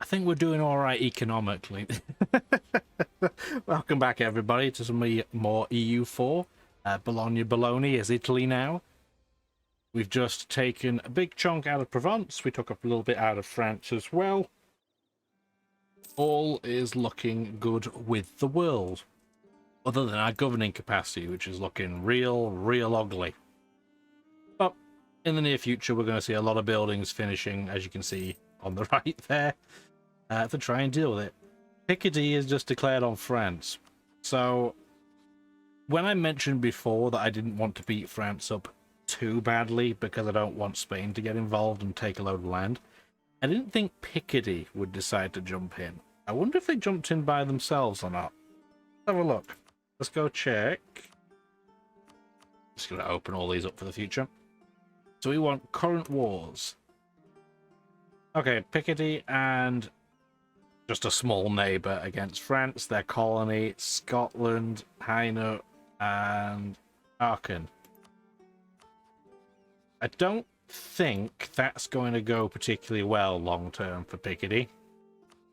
I think we're doing all right economically. Welcome back, everybody, to some more EU4. Bologna, Baloney is Italy now. We've just taken a big chunk out of Provence. We took up a little bit out of France as well. All is looking good with the world. Other than our governing capacity, which is looking real ugly. But in the near future, we're going to see a lot of buildings finishing, as you can see on the right there, to try and deal with it. Picardy is just declared on France. So, when I mentioned before that I didn't want to beat France up too badly because I don't want Spain to get involved and take a load of land, I didn't think Picardy would decide to jump in. I wonder if they jumped in by themselves or not. Let's have a look. Let's go check. Just going to open all these up for the future. So we want current wars. Okay, Picardy and just a small neighbour against France, their colony, Scotland, Hainaut, and Aachen. I don't think that's going to go particularly well long term for Picardy,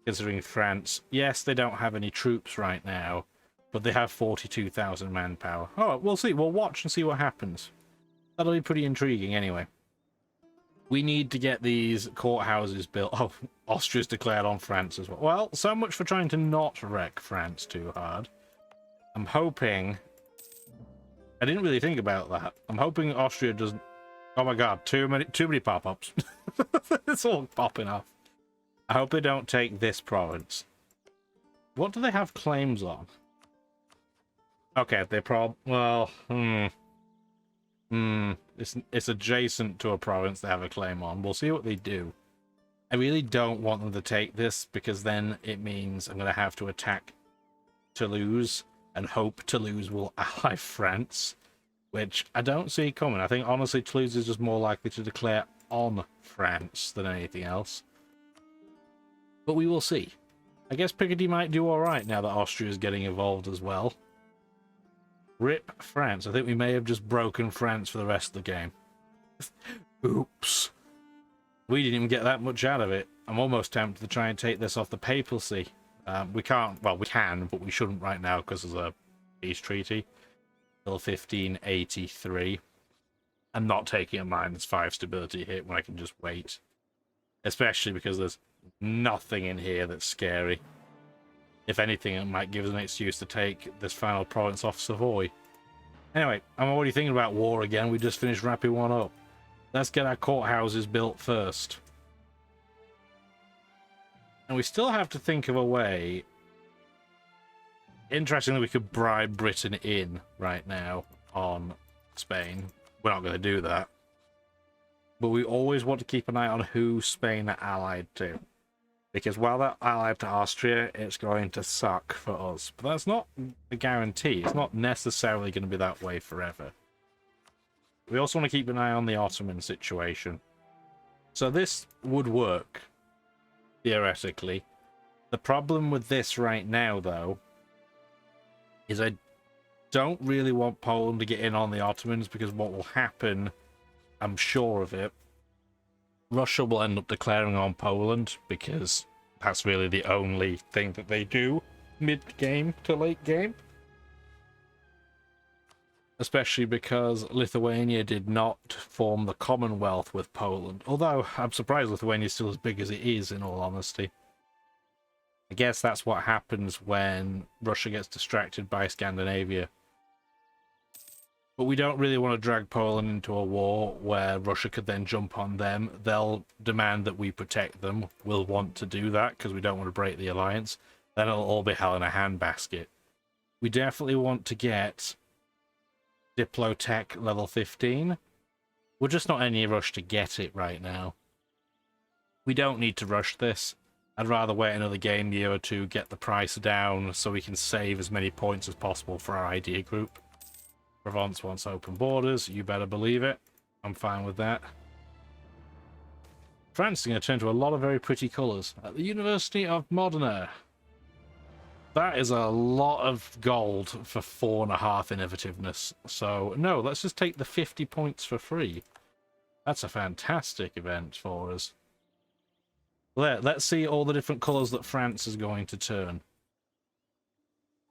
considering France, yes, they don't have any troops right now, but they have 42,000 manpower. Oh, we'll see. We'll watch and see what happens. That'll be pretty intriguing anyway. We need to get these courthouses built. Oh, Austria's declared on France as well. Well, so much for trying to not wreck France too hard. I'm hoping... I didn't really think about that. I'm hoping Austria doesn't... Oh my god, too many pop-ups. It's all popping off. I hope they don't take this province. What do they have claims on? Okay, they well, it's adjacent to a province they have a claim on. We'll see what they do. I really don't want them to take this because then it means I'm going to have to attack Toulouse and hope Toulouse will ally France, which I don't see coming. I think, honestly, Toulouse is just more likely to declare on France than anything else. But we will see. I guess Picardy might do all right now that Austria is getting involved as well. Rip France. I think we may have just broken France for the rest of the game. Oops. We didn't even get that much out of it. I'm almost tempted to try and take this off the papacy. We can't. Well, we can, but we shouldn't right now because there's a peace treaty. Till 1583. I'm not taking a -5 stability hit when I can just wait. Especially because there's nothing in here that's scary. If anything, it might give us an excuse to take this final province off Savoy. Anyway, I'm already thinking about war again. We just finished wrapping one up. Let's get our courthouses built first. And we still have to think of a way... Interestingly, we could bribe Britain in right now on Spain. We're not going to do that. But we always want to keep an eye on who Spain are allied to. Because while they're allied to Austria, it's going to suck for us. But that's not a guarantee. It's not necessarily going to be that way forever. We also want to keep an eye on the Ottoman situation. So this would work, theoretically. The problem with this right now, though, is I don't really want Poland to get in on the Ottomans, because what will happen, I'm sure of it, Russia will end up declaring on Poland, because that's really the only thing that they do mid-game to late game. Especially because Lithuania did not form the Commonwealth with Poland. Although, I'm surprised Lithuania is still as big as it is, in all honesty. I guess that's what happens when Russia gets distracted by Scandinavia. But we don't really want to drag Poland into a war where Russia could then jump on them. They'll demand that we protect them. We'll want to do that because we don't want to break the alliance. Then it'll all be hell in a handbasket. We definitely want to get Diplotech level 15. We're just not in any rush to get it right now. We don't need to rush this. I'd rather wait another game year or two, get the price down so we can save as many points as possible for our idea group. Provence wants open borders, you better believe it. I'm fine with that. France is going to turn to a lot of very pretty colours. At the University of Modena. That is a lot of gold for 4.5 innovativeness. So, no, let's just take the 50 points for free. That's a fantastic event for us. Let's see all the different colours that France is going to turn.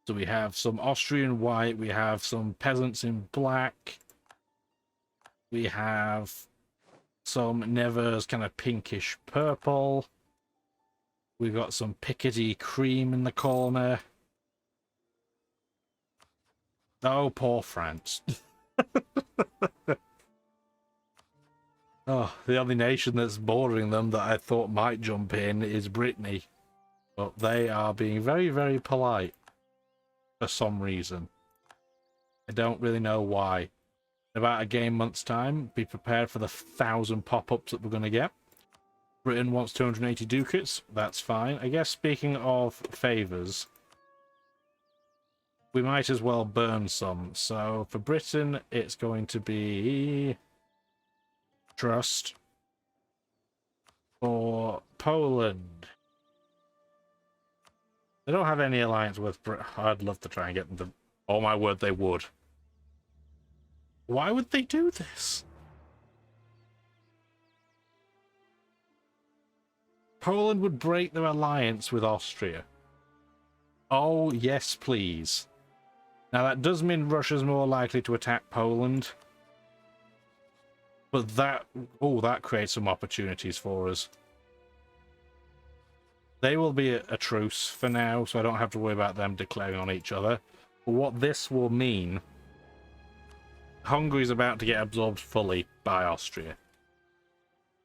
So we have some Austrian white, we have some peasants in black, we have some Nevers kind of pinkish purple, we've got some Picardy cream in the corner. Oh, poor France. Oh, the only nation that's bordering them that I thought might jump in is Brittany. But they are being very, very polite for some reason. I don't really know why. In about a game month's time, be prepared for the 1,000 pop-ups that we're going to get. Britain wants 280 ducats. That's fine. I guess speaking of favours, we might as well burn some. So for Britain, it's going to be trust. For Poland, they don't have any alliance with Britain. I'd love to try and get them to... Oh my word, they would. Why would they do this? Poland would break their alliance with Austria. Oh, yes, please. Now, that does mean Russia's more likely to attack Poland. But that... Oh, that creates some opportunities for us. They will be a truce for now, so I don't have to worry about them declaring on each other. But what this will mean... Hungary's about to get absorbed fully by Austria.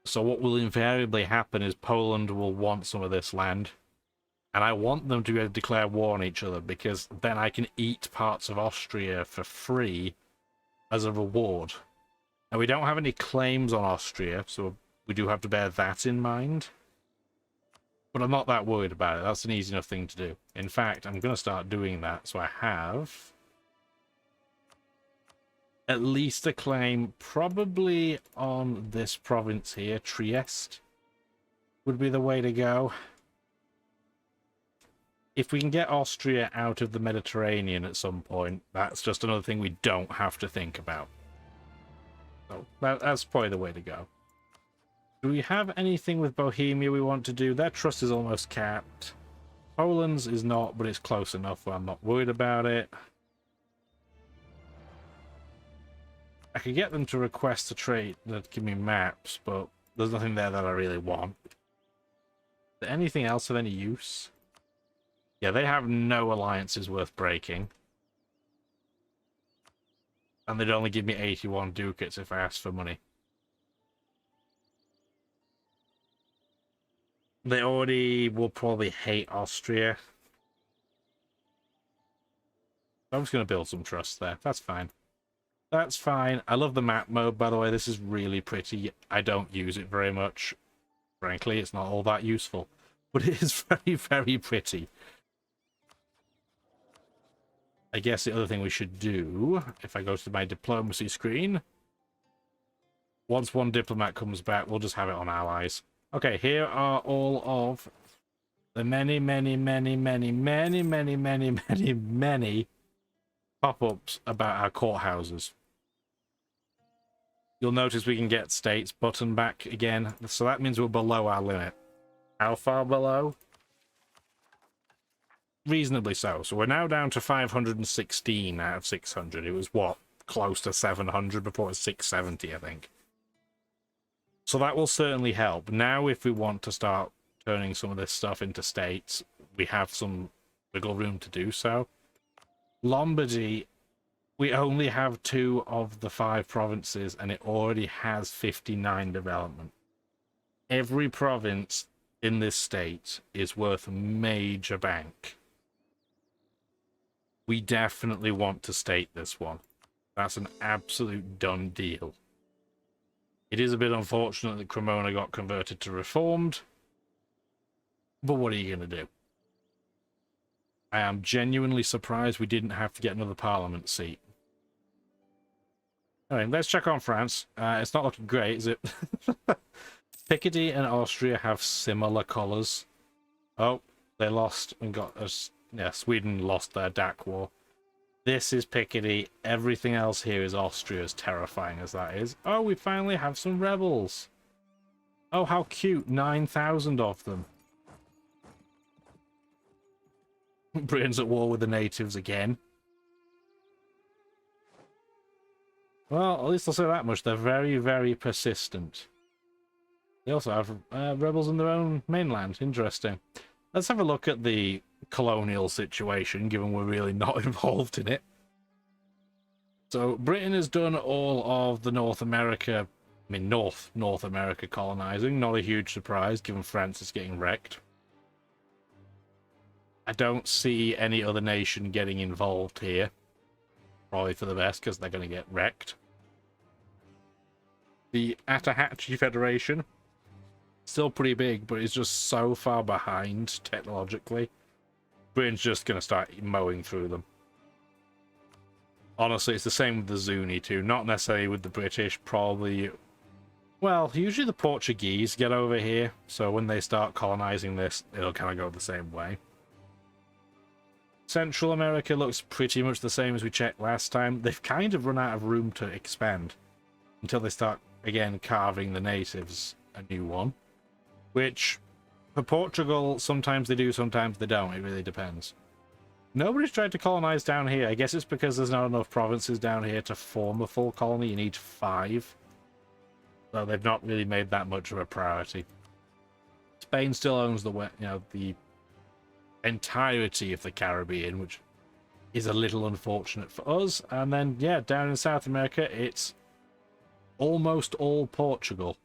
So what will invariably happen is Poland will want some of this land. And I want them to be able to declare war on each other, because then I can eat parts of Austria for free as a reward. Now, we don't have any claims on Austria, so we do have to bear that in mind. But I'm not that worried about it. That's an easy enough thing to do. In fact, I'm going to start doing that. So I have at least a claim probably on this province here. Trieste would be the way to go. If we can get Austria out of the Mediterranean at some point, that's just another thing we don't have to think about. So that's probably the way to go. Do we have anything with Bohemia we want to do? Their trust is almost capped. Poland's is not, but it's close enough where I'm not worried about it. I could get them to request a trade that give me maps, but there's nothing there that I really want. Is there anything else of any use? Yeah, they have no alliances worth breaking. And they'd only give me 81 ducats if I asked for money. They already will probably hate Austria. I'm just going to build some trust there. That's fine. That's fine. I love the map mode, by the way. This is really pretty. I don't use it very much. Frankly, it's not all that useful. But it is very, very pretty. I guess the other thing we should do, if I go to my diplomacy screen, once one diplomat comes back, we'll just have it on allies. Okay, here are all of the many pop-ups about our courthouses. You'll notice we can get states button back again, so that means we're below our limit. How far below? Reasonably so. So we're now down to 516 out of 600. It was, what, close to 700 before it was 670, I think. So that will certainly help. Now, if we want to start turning some of this stuff into states, we have some wiggle room to do so. Lombardy, we only have 2 of the 5 provinces, and it already has 59 development. Every province in this state is worth a major bank. We definitely want to state this one. That's an absolute done deal. It is a bit unfortunate that Cremona got converted to Reformed, but what are you going to do? I am genuinely surprised we didn't have to get another parliament seat. Alright, let's check on France. It's not looking great, is it? Picardy and Austria have similar colours. Oh, they lost and got us. Yeah, Sweden lost their DAC war. This is Picardy. Everything else here is Austria, as terrifying as that is. Oh, we finally have some rebels. Oh, how cute. 9,000 of them. Britain's at war with the natives again. Well, at least I'll say that much. They're very, very persistent. They also have rebels in their own mainland. Interesting. Let's have a look at the colonial situation, given we're really not involved in it. So, Britain has done all of the North America colonizing. Not a huge surprise, given France is getting wrecked. I don't see any other nation getting involved here. Probably for the best, because they're going to get wrecked. The Attahachie Federation, still pretty big, but it's just so far behind technologically. Britain's just going to start mowing through them. Honestly, it's the same with the Zuni too. Not necessarily with the British, probably... Well, usually the Portuguese get over here, so when they start colonizing this, it'll kind of go the same way. Central America looks pretty much the same as we checked last time. They've kind of run out of room to expand until they start, again, carving the natives a new one. Which, for Portugal, sometimes they do, sometimes they don't. It really depends. Nobody's tried to colonize down here. I guess it's because there's not enough provinces down here to form a full colony. You need 5. So they've not really made that much of a priority. Spain still owns the entirety of the Caribbean, which is a little unfortunate for us. And then, yeah, down in South America, it's almost all Portugal,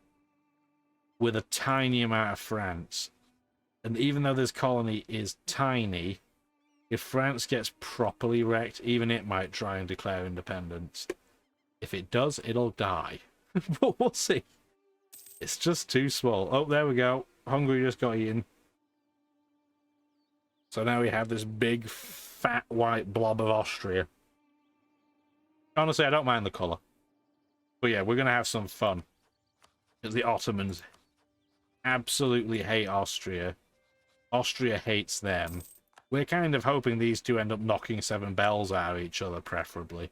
with a tiny amount of France. And even though this colony is tiny, if France gets properly wrecked, even it might try and declare independence. If it does, it'll die. But we'll see. It's just too small. Oh, there we go. Hungary just got eaten. So now we have this big, fat, white blob of Austria. Honestly, I don't mind the colour. But yeah, we're going to have some fun. Because the Ottomans absolutely hate Austria. Austria hates them. We're kind of hoping these two end up knocking 7 bells out of each other, preferably.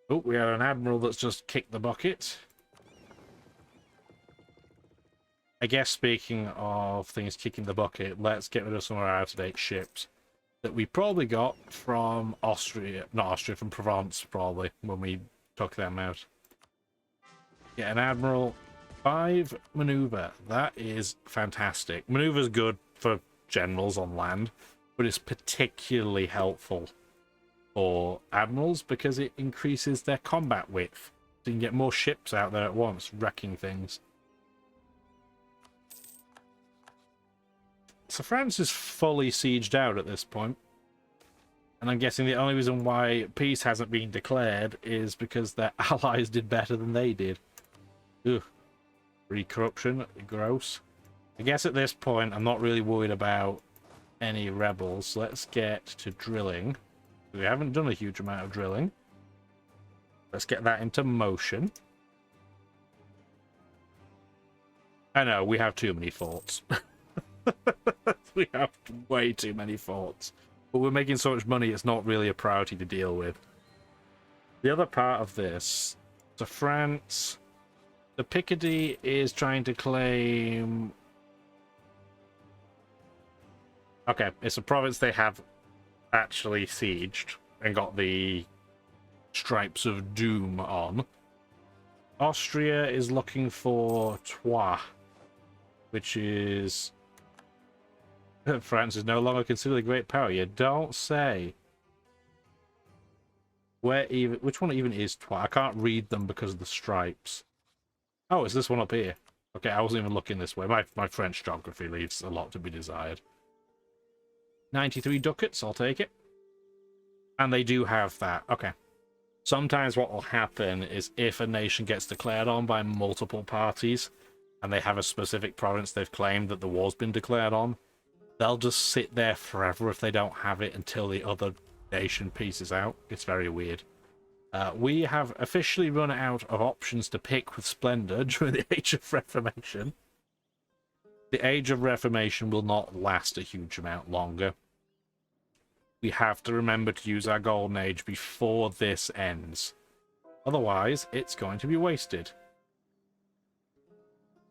Oh, we have an admiral that's just kicked the bucket. I guess speaking of things kicking the bucket, let's get rid of some of our out-of-date ships that we probably got from Austria, not Austria, from Provence, probably, when we took them out. Get an admiral. 5 maneuver. That is fantastic. Maneuver's good for generals on land, but it's particularly helpful for admirals because it increases their combat width. So you can get more ships out there at once, wrecking things. So France is fully sieged out at this point. And I'm guessing the only reason why peace hasn't been declared is because their allies did better than they did. Ugh. Corruption, gross. I guess at this point, I'm not really worried about any rebels. Let's get to drilling. We haven't done a huge amount of drilling. Let's get that into motion. I know, we have too many forts. We have way too many forts. But we're making so much money, it's not really a priority to deal with. The other part of this, so France, the Picardy is trying to claim... Okay, it's a province they have actually sieged and got the stripes of doom on. Austria is looking for Troyes, which is... France is no longer considered a great power. You don't say. Which one even is Troyes? I can't read them because of the stripes. Oh, it's this one up here. Okay, I wasn't even looking this way. My French geography leaves a lot to be desired. 93 ducats, I'll take it. And they do have that. Okay. Sometimes what will happen is if a nation gets declared on by multiple parties and they have a specific province they've claimed that the war's been declared on, they'll just sit there forever if they don't have it until the other nation pieces out. It's very weird. We have officially run out of options to pick with Splendor during the Age of Reformation. The Age of Reformation will not last a huge amount longer. We have to remember to use our Golden Age before this ends. Otherwise, it's going to be wasted.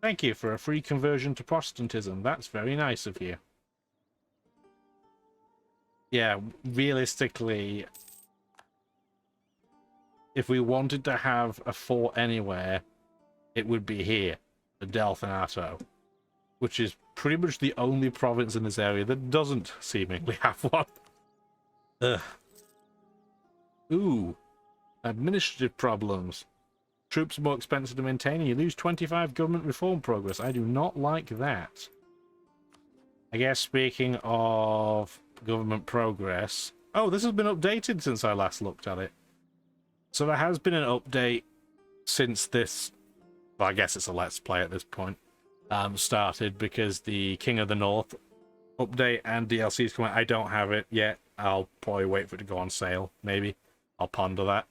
Thank you for a free conversion to Protestantism. That's very nice of you. Yeah, realistically, if we wanted to have a fort anywhere, it would be here, the Delfinato, which is pretty much the only province in this area that doesn't seemingly have one. Ugh. Ooh. Administrative problems. Troops are more expensive to maintain, and you lose 25 government reform progress. I do not like that. I guess speaking of government progress... Oh, this has been updated since I last looked at it. So there has been an update since this... Well, I guess it's a Let's Play at this point. Started, because the King of the North update and DLC is coming. I don't have it yet. I'll probably wait for it to go on sale, maybe. I'll ponder that.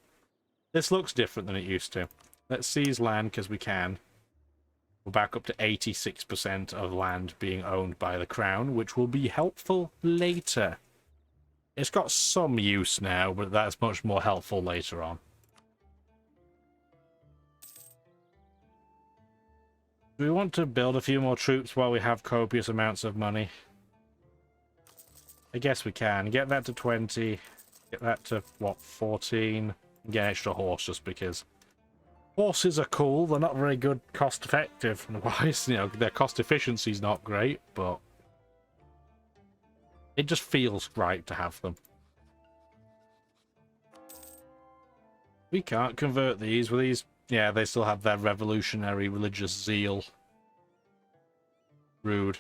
This looks different than it used to. Let's seize land because we can. We're back up to 86% of land being owned by the Crown, which will be helpful later. It's got some use now, but that's much more helpful later on. Do we want to build a few more troops while we have copious amounts of money? I guess we can. Get that to 20. Get that to, what, 14? Get an extra horse just because. Horses are cool. They're not very good cost effective wise. You know, their cost efficiency is not great, but it just feels right to have them. We can't convert these. With these, yeah, they still have their revolutionary religious zeal. Rude.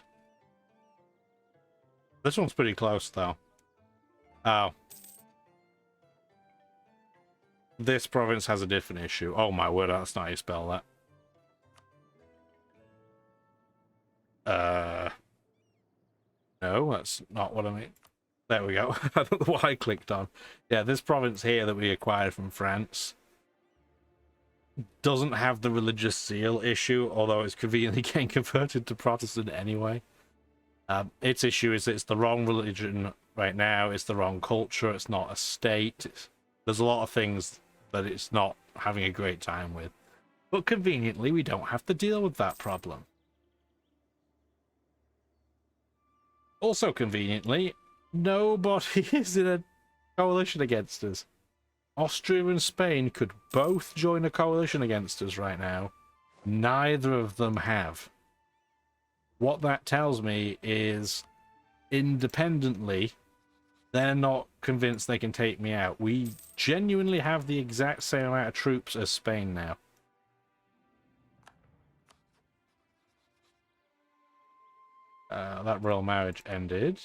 This one's pretty close, though. Oh. This province has a different issue. Oh my word, that's not how you spell that. No, that's not what I mean. There we go. I don't know what I clicked on. Yeah, this province here that we acquired from France doesn't have the religious zeal issue, although it's conveniently getting converted to Protestant anyway. Its issue is that it's the wrong religion right now, it's the wrong culture, it's not a state. There's a lot of things that it's not having a great time with. But conveniently, we don't have to deal with that problem. Also conveniently, nobody is in a coalition against us. Austria and Spain could both join a coalition against us right now. Neither of them have. What that tells me is, independently, they're not convinced they can take me out. We genuinely have the exact same amount of troops as Spain now. That royal marriage ended.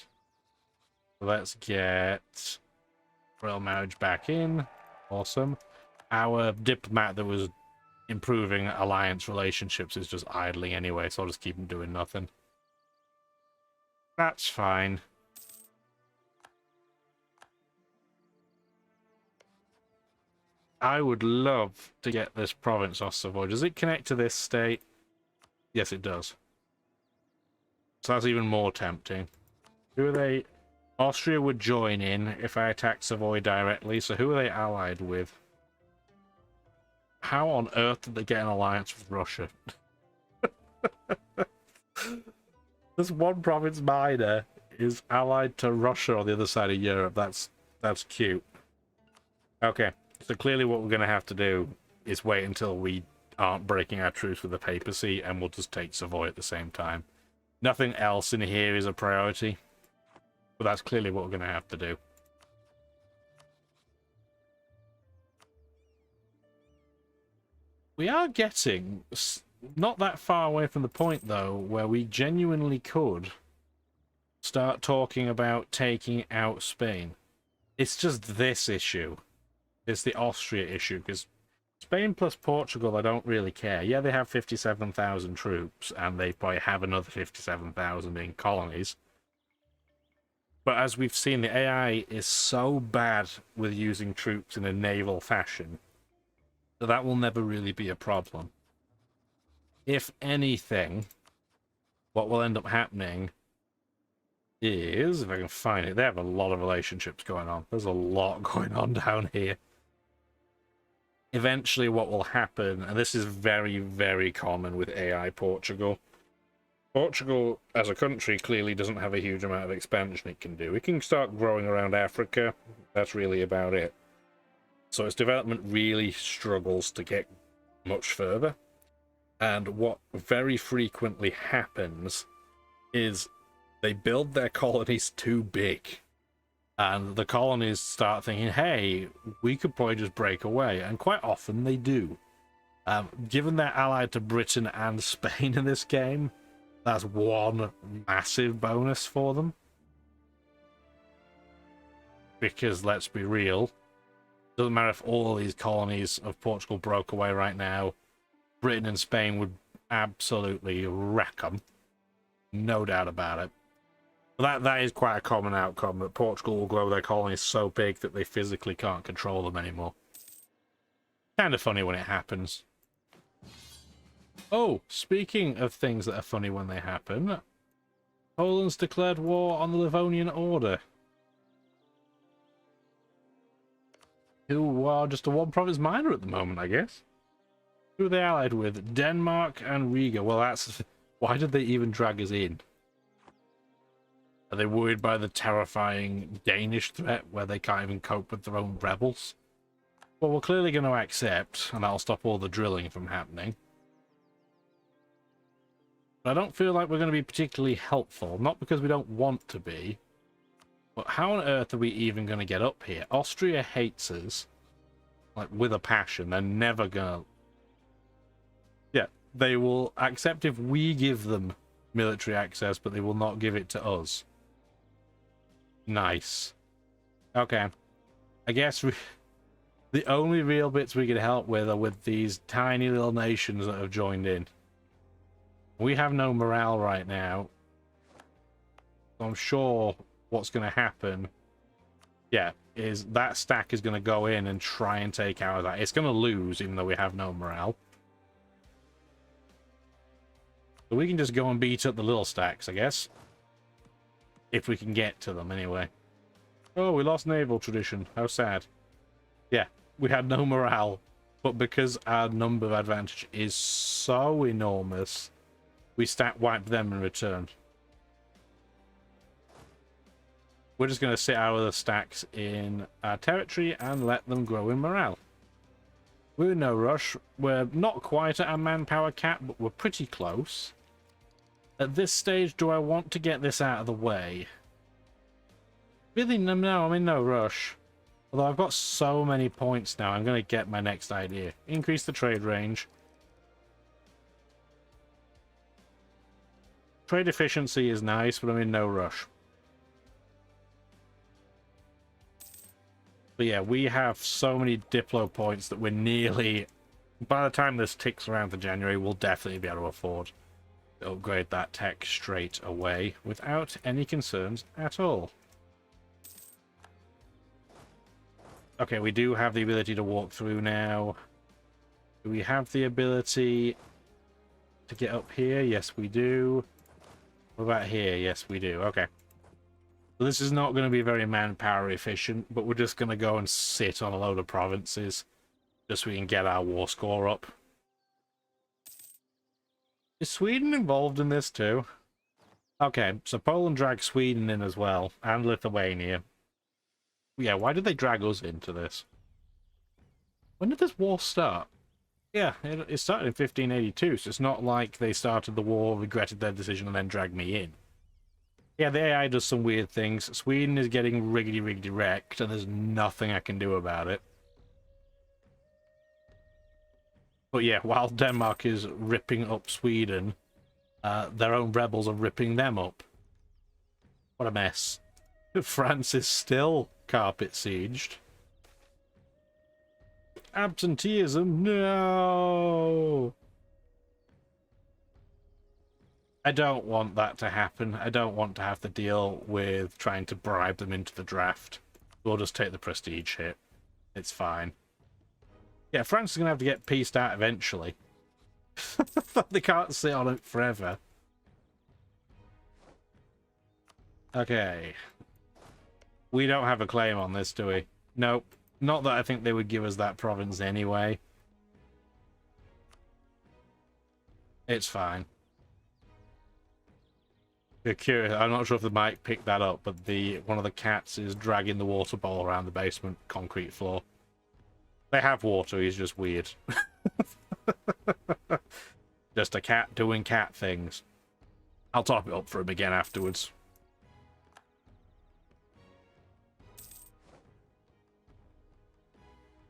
Let's get royal marriage back in. Awesome. Our diplomat that was improving alliance relationships is just idling anyway, so I'll just keep him doing nothing. That's fine. I would love to get this province off Savoy. Does it connect to this state? Yes, it does. So that's even more tempting. Who are they? Austria would join in if I attacked Savoy directly, so who are they allied with? How on earth did they get an alliance with Russia? This one province minor is allied to Russia on the other side of Europe. That's cute. Okay, so clearly what we're going to have to do is wait until we aren't breaking our truce with the papacy, and we'll just take Savoy at the same time. Nothing else in here is a priority, but that's clearly what we're going to have to do. We are getting not that far away from the point, though, where we genuinely could start talking about taking out Spain. It's just this issue. It's the Austria issue, because Spain plus Portugal, I don't really care. Yeah, they have 57,000 troops, and they probably have another 57,000 in colonies. But as we've seen, the AI is so bad with using troops in a naval fashion that that will never really be a problem. If anything, what will end up happening is, if I can find it, they have a lot of relationships going on. There's a lot going on down here. eventually what will happen, and this is very, very common with AI Portugal. Portugal, as a country, clearly doesn't have a huge amount of expansion it can do. It can start growing around Africa. That's really about it. So its development really struggles to get much further. And what very frequently happens is they build their colonies too big. And the colonies start thinking, hey, we could probably just break away. And quite often they do. Given they're allied to Britain and Spain in this game, that's one massive bonus for them. Because, let's be real, doesn't matter if all these colonies of Portugal broke away right now, Britain and Spain would absolutely wreck them. No doubt about it. But that is quite a common outcome, that Portugal will grow their colonies so big that they physically can't control them anymore. Kind of funny when it happens. Oh, speaking of things that are funny when they happen, Poland's declared war on the Livonian Order, who are just a one-province minor at the moment, I guess. Who are they allied with? Denmark and Riga. Well, that's... Why did they even drag us in? Are they worried by the terrifying Danish threat where they can't even cope with their own rebels? Well, we're clearly going to accept, and that'll stop all the drilling from happening. But I don't feel like we're going to be particularly helpful. Not because we don't want to be, but how on earth are we even going to get up here? Austria hates us, like, with a passion. They're never going to... Yeah, they will accept if we give them military access, but they will not give it to us. Nice. Okay. I guess the only real bits we can help with are with these tiny little nations that have joined in. We have no morale right now. So I'm sure what's going to happen, yeah, is that stack is going to go in and try and take out of that. It's going to lose, even though we have no morale. So we can just go and beat up the little stacks, I guess. If we can get to them, anyway. Oh, we lost naval tradition. How sad. Yeah, we had no morale. But because our number advantage is so enormous, we stat wipe them in return. We're just going to sit out of the stacks in our territory and let them grow in morale. We're in no rush. We're not quite at our manpower cap, but we're pretty close. At this stage, do I want to get this out of the way? Really, no, I'm in no rush. Although I've got so many points now, I'm going to get my next idea. Increase the trade range. Trade efficiency is nice, but I'm in no rush. But yeah, we have so many Diplo points that we're nearly... By the time this ticks around to January, we'll definitely be able to afford to upgrade that tech straight away without any concerns at all. Okay, we do have the ability to walk through now. Do we have the ability to get up here? Yes, we do. What about here? Yes, we do. Okay. So this is not going to be very manpower efficient, but we're just going to go and sit on a load of provinces just so we can get our war score up. Is Sweden involved in this too? Okay, so Poland dragged Sweden in as well, and Lithuania. Yeah, why did they drag us into this? When did this war start? Yeah, it started in 1582, so it's not like they started the war, regretted their decision, and then dragged me in. Yeah, the AI does some weird things. Sweden is getting riggedy wrecked, and there's nothing I can do about it. But yeah, while Denmark is ripping up Sweden, their own rebels are ripping them up. What a mess. France is still carpet sieged. Absenteeism? No! I don't want that to happen. I don't want to have to deal with trying to bribe them into the draft. We'll just take the prestige hit. It's fine. Yeah, France is going to have to get pieced out eventually. They can't sit on it forever. Okay. We don't have a claim on this, do we? Nope. Not that I think they would give us that province anyway. It's fine. You're curious, I'm not sure if the mic picked that up, but one of the cats is dragging the water bowl around the basement concrete floor. They have water, he's just weird. Just a cat doing cat things. I'll top it up for him again afterwards.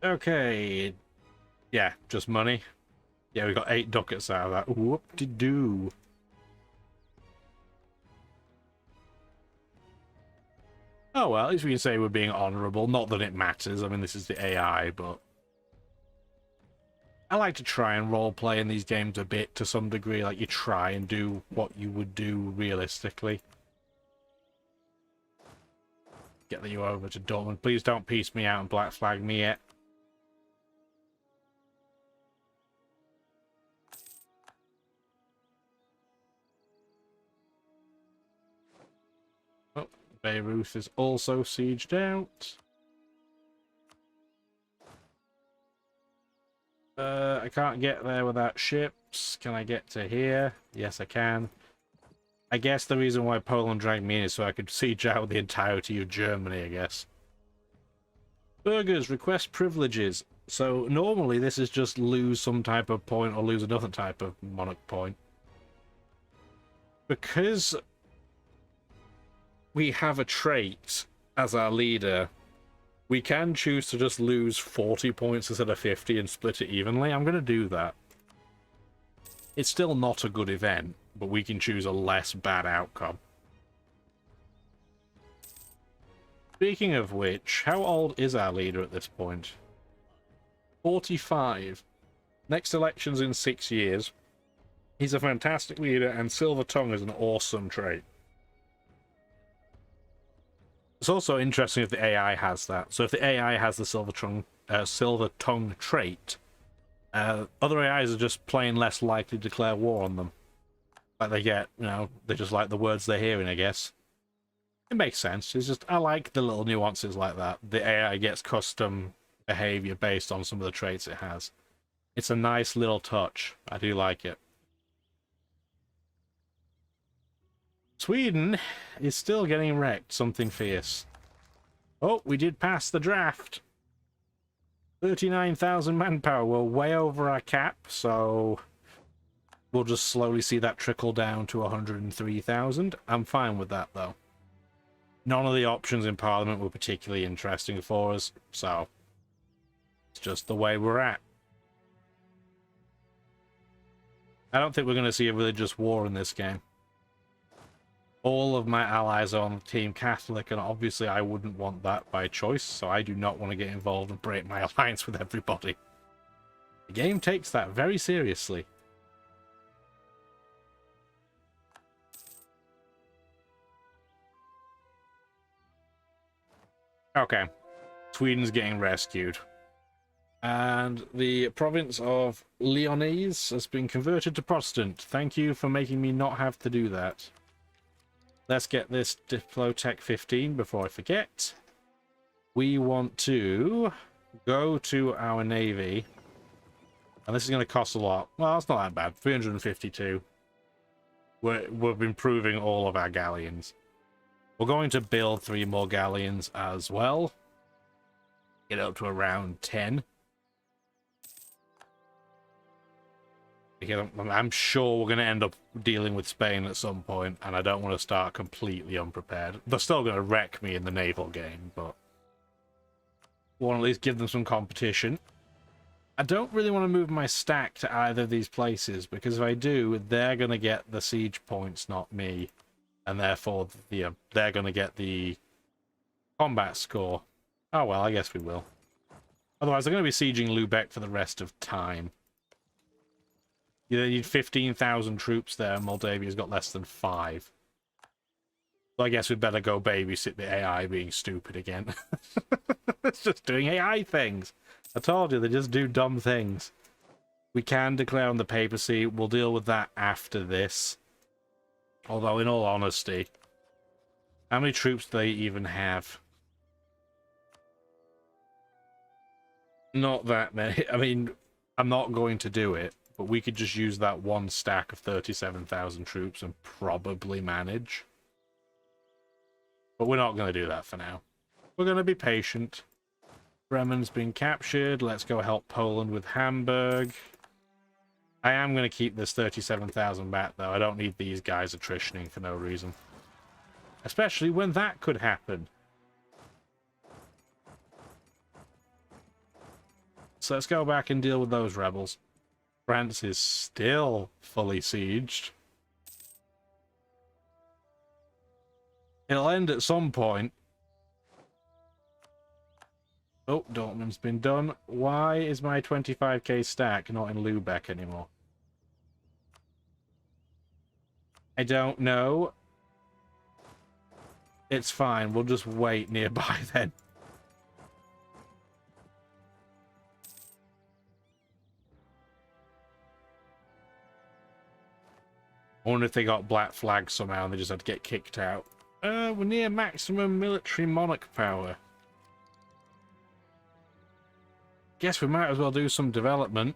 Okay. Yeah, just money. Yeah, we got 8 ducats out of that. Whoop-de-doo. Oh well, at least we can say we're being honourable. Not that it matters. I mean, this is the AI, but I like to try and roleplay in these games a bit to some degree. Like, you try and do what you would do realistically. Get you over to Dortmund. Please don't piece me out and black flag me yet. Oh, Beirut is also sieged out. I can't get there without ships. Can I get to here? Yes, I can. I guess the reason why Poland dragged me in is so I could siege out the entirety of Germany, I guess. Burghers, request privileges. So normally this is just lose some type of point or lose another type of monarch point. Because we have a trait as our leader, we can choose to just lose 40 points instead of 50 and split it evenly. I'm going to do that. It's still not a good event, but we can choose a less bad outcome. Speaking of which, how old is our leader at this point? 45. Next election's in 6 years. He's a fantastic leader, and Silver Tongue is an awesome trait. It's also interesting if the AI has that. So if the AI has the Silver Tongue trait, other AIs are just plain less likely to declare war on them. Like they get, you know, they just like the words they're hearing, I guess. It makes sense. It's just, I like the little nuances like that. The AI gets custom behavior based on some of the traits it has. It's a nice little touch. I do like it. Sweden is still getting wrecked. Something fierce. Oh, we did pass the draft. 39,000 manpower. We're way over our cap, so we'll just slowly see that trickle down to 103,000. I'm fine with that, though. None of the options in Parliament were particularly interesting for us, so it's just the way we're at. I don't think we're going to see a religious war in this game. All of my allies are on Team Catholic, and obviously I wouldn't want that by choice, so I do not want to get involved and break my alliance with everybody. The game takes that very seriously. Okay. Sweden's getting rescued. And the province of Lyonese has been converted to Protestant. Thank you for making me not have to do that. Let's get this Diplotech 15 before I forget. We want to go to our navy. And this is going to cost a lot. Well, it's not that bad. 352. We're improving all of our galleons. We're going to build 3 more galleons as well. Get up to around 10. Because I'm sure we're going to end up dealing with Spain at some point, and I don't want to start completely unprepared. They're still going to wreck me in the naval game, but I want to at least give them some competition. I don't really want to move my stack to either of these places, because if I do, they're going to get the siege points, not me. And therefore, they're going to get the combat score. Oh well, I guess we will. Otherwise, they're going to be sieging Lubeck for the rest of time. You need 15,000 troops there, and Moldavia's got less than 5. So I guess we'd better go babysit the AI being stupid again. It's just doing AI things. I told you, they just do dumb things. We can declare on the papacy. We'll deal with that after this. Although, in all honesty, how many troops do they even have? Not that many. I mean, I'm not going to do it, but we could just use that one stack of 37,000 troops and probably manage. But we're not going to do that for now. We're going to be patient. Bremen's been captured. Let's go help Poland with Hamburg. I am going to keep this 37,000 back, though. I don't need these guys attritioning for no reason. Especially when that could happen. So let's go back and deal with those rebels. France is still fully sieged. It'll end at some point. Oh, Dortmund's been done. Why is my 25k stack not in Lübeck anymore? I don't know. It's fine. We'll just wait nearby then. I wonder if they got black flags somehow and they just had to get kicked out. We're near maximum military monarch power. Guess we might as well do some development.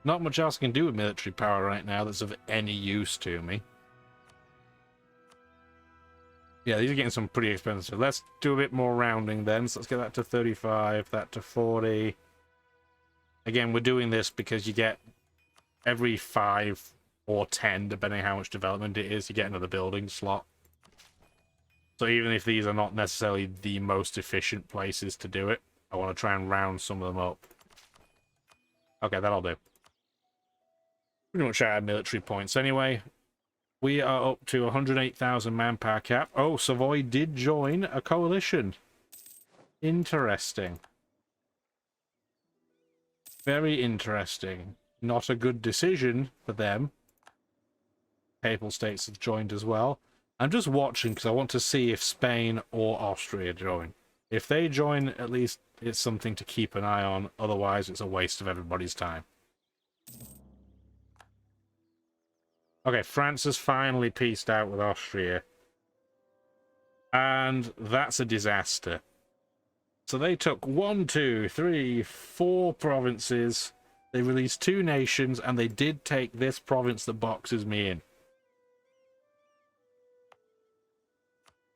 Not much else I can do with military power right now that's of any use to me. Yeah, these are getting some pretty expensive. Let's do a bit more rounding then. So let's get that to 35, that to 40. Again, we're doing this because you get every 5 or 10, depending on how much development it is, you get another building slot. So even if these are not necessarily the most efficient places to do it, I want to try and round some of them up. Okay, that'll do. Pretty much out of military points anyway. We are up to 108,000 manpower cap. Oh, Savoy did join a coalition. Interesting. Very interesting. Not a good decision for them. Papal states have joined as well. I'm just watching because I want to see if Spain or Austria join. If they join, at least it's something to keep an eye on. Otherwise, it's a waste of everybody's time. Okay, France has finally peaced out with Austria. And that's a disaster. So they took 1, 2, 3, 4 provinces. They released 2 nations, and they did take this province that boxes me in.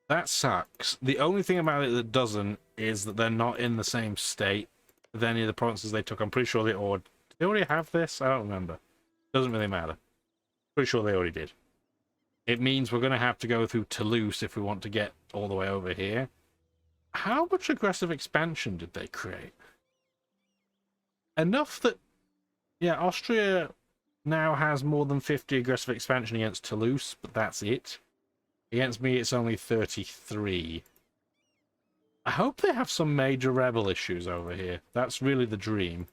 That sucks. The only thing about it that doesn't is that they're not in the same state with any of the provinces they took. I'm pretty sure they already have this? I don't remember. Doesn't really matter. Pretty sure they already did. It means we're going to have to go through Toulouse if we want to get all the way over here. How much aggressive expansion did they create? Enough that, yeah, Austria now has more than 50 aggressive expansion against Toulouse, but that's it. Against me, it's only 33. I hope they have some major rebel issues over here. That's really the dream.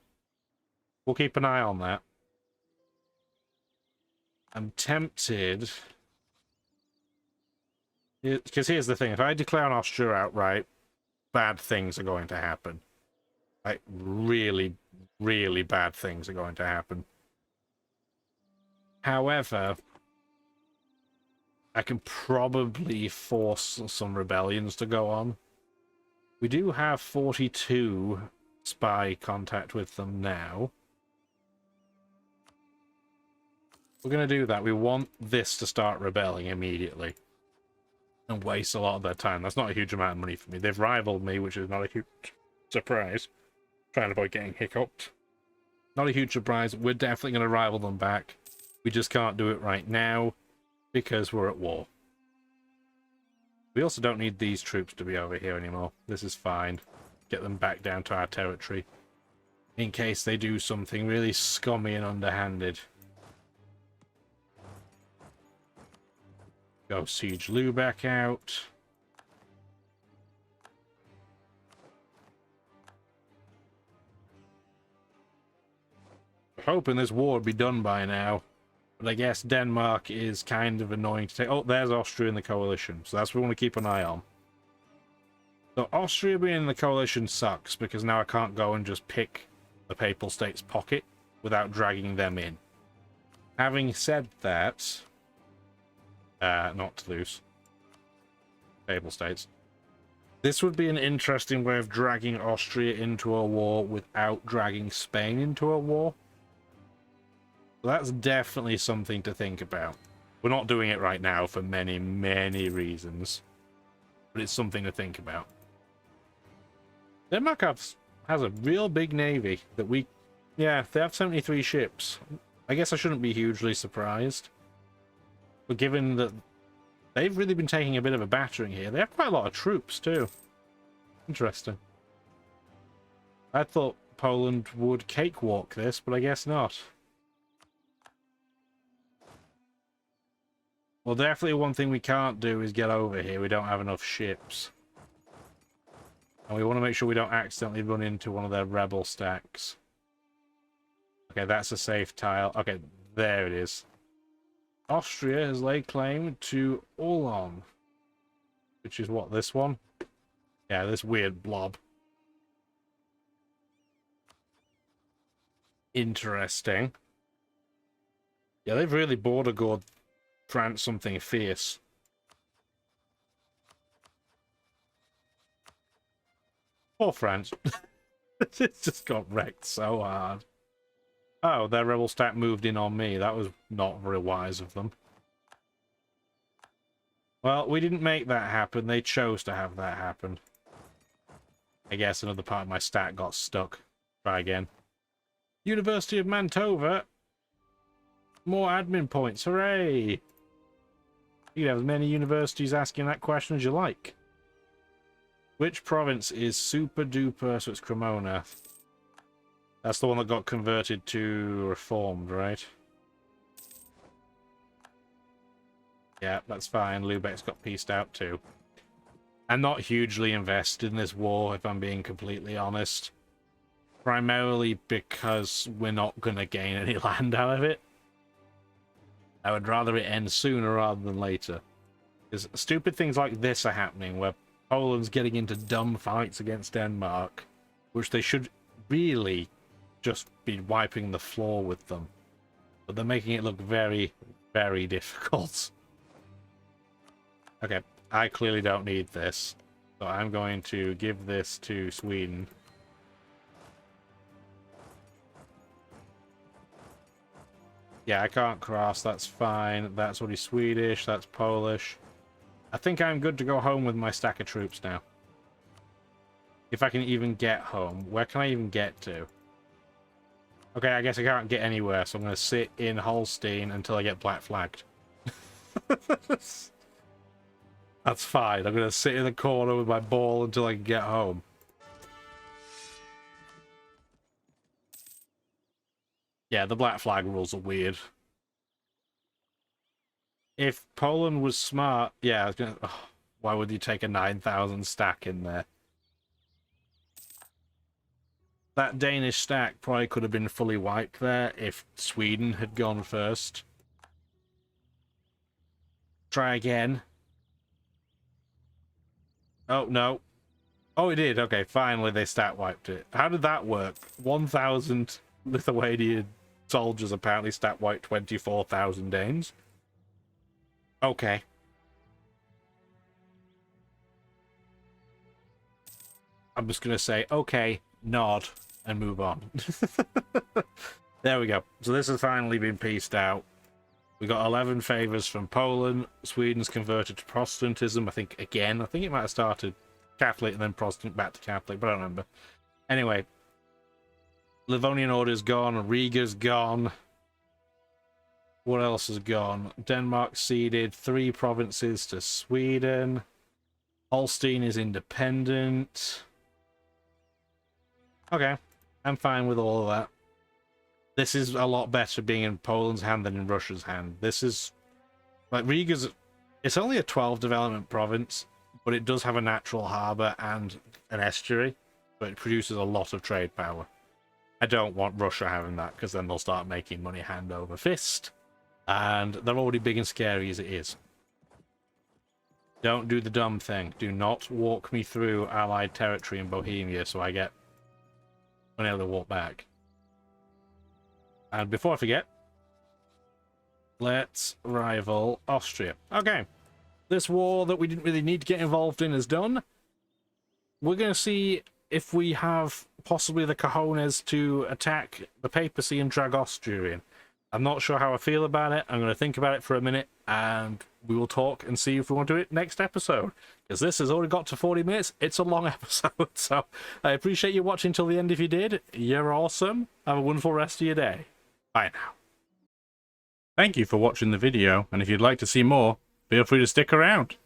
We'll keep an eye on that. I'm tempted... Because here's the thing. If I declare an Austria outright, bad things are going to happen. Like, really, really bad things are going to happen. However... I can probably force some rebellions to go on. We do have 42 spy contact with them now. We're going to do that. We want this to start rebelling immediately. And waste a lot of their time. That's not a huge amount of money for me. They've rivaled me, which is not a huge surprise. Trying to avoid getting hiccuped. Not a huge surprise. We're definitely going to rival them back. We just can't do it right now. Because we're at war. We also don't need these troops to be over here anymore. This is fine. Get them back down to our territory. In case they do something really scummy and underhanded. Go siege Lübeck out. Hoping this war would be done by now. But I guess Denmark is kind of annoying to take. Oh, there's Austria in the coalition. So that's what we want to keep an eye on. So Austria being in the coalition sucks, because now I can't go and just pick the Papal States' pocket without dragging them in. Having said that... not Toulouse. Papal States. This would be an interesting way of dragging Austria into a war without dragging Spain into a war. So that's definitely something to think about. We're not doing it right now for many, many reasons. But it's something to think about. Denmark has a real big navy that we... Yeah, they have 73 ships. I guess I shouldn't be hugely surprised. But given that they've really been taking a bit of a battering here, they have quite a lot of troops too. Interesting. I thought Poland would cakewalk this, but I guess not. Well, definitely one thing we can't do is get over here. We don't have enough ships. And we want to make sure we don't accidentally run into one of their rebel stacks. Okay, that's a safe tile. Okay, there it is. Austria has laid claim to Olon. Which is what, this one? Yeah, this weird blob. Interesting. Yeah, they've really border-gored France something fierce. Poor France. It's just got wrecked so hard. Oh, their rebel stack moved in on me. That was not very wise of them. Well, we didn't make that happen. They chose to have that happen. I guess another part of my stack got stuck. Try again. University of Mantova. More admin points. Hooray! You can have as many universities asking that question as you like. Which province is super duper? So it's Cremona. That's the one that got converted to reformed, right? Yeah, that's fine. Lubeck's got pieced out too. I'm not hugely invested in this war, if I'm being completely honest. Primarily because we're not going to gain any land out of it. I would rather it end sooner rather than later. Because stupid things like this are happening, where Poland's getting into dumb fights against Denmark, which they should really just be wiping the floor with them. But they're making it look very, very difficult. Okay, I clearly don't need this. So I'm going to give this to Sweden. Yeah, I can't cross, that's fine. That's already Swedish, that's Polish. I think I'm good to go home with my stack of troops now. If I can even get home. Where can I even get to? Okay, I guess I can't get anywhere, so I'm going to sit in Holstein until I get black flagged. That's fine. I'm going to sit in the corner with my ball until I can get home. Yeah, the black flag rules are weird. If Poland was smart, yeah, I was gonna, oh, why would you take a 9,000 stack in there? That Danish stack probably could have been fully wiped there if Sweden had gone first. Try again. Oh, no. Oh, it did. Okay, finally they stat wiped it. How did that work? 1,000 Lithuanian soldiers apparently stat wiped 24,000 Danes. Okay. I'm just going to say, okay, nod, and move on. There we go. So this has finally been pieced out. We got 11 favors from Poland. Sweden's converted to Protestantism, I think, again. I think it might have started Catholic and then Protestant back to Catholic, but I don't remember. Anyway. Livonian Order's gone. Riga's gone. What else has gone? Denmark ceded 3 provinces to Sweden. Holstein is independent. Okay, I'm fine with all of that. This is a lot better being in Poland's hand than in Russia's hand. This is... like, Riga's... it's only a 12 development province, but it does have a natural harbour and an estuary, but it produces a lot of trade power. I don't want Russia having that, because then they'll start making money hand over fist. And they're already big and scary as it is. Don't do the dumb thing. Do not walk me through Allied territory in Bohemia so I get unable to walk back. And before I forget, let's rival Austria. Okay. This war that we didn't really need to get involved in is done. we're going to see if we have possibly the cojones to attack the papacy and Dragostrian. I'm not sure how I feel about it. I'm going to think about it for a minute, and we will talk and see if we want to do it next episode. Because this has already got to 40 minutes. It's a long episode, so I appreciate you watching till the end if you did. You're awesome. Have a wonderful rest of your day. Bye now. Thank you for watching the video, and if you'd like to see more, feel free to stick around.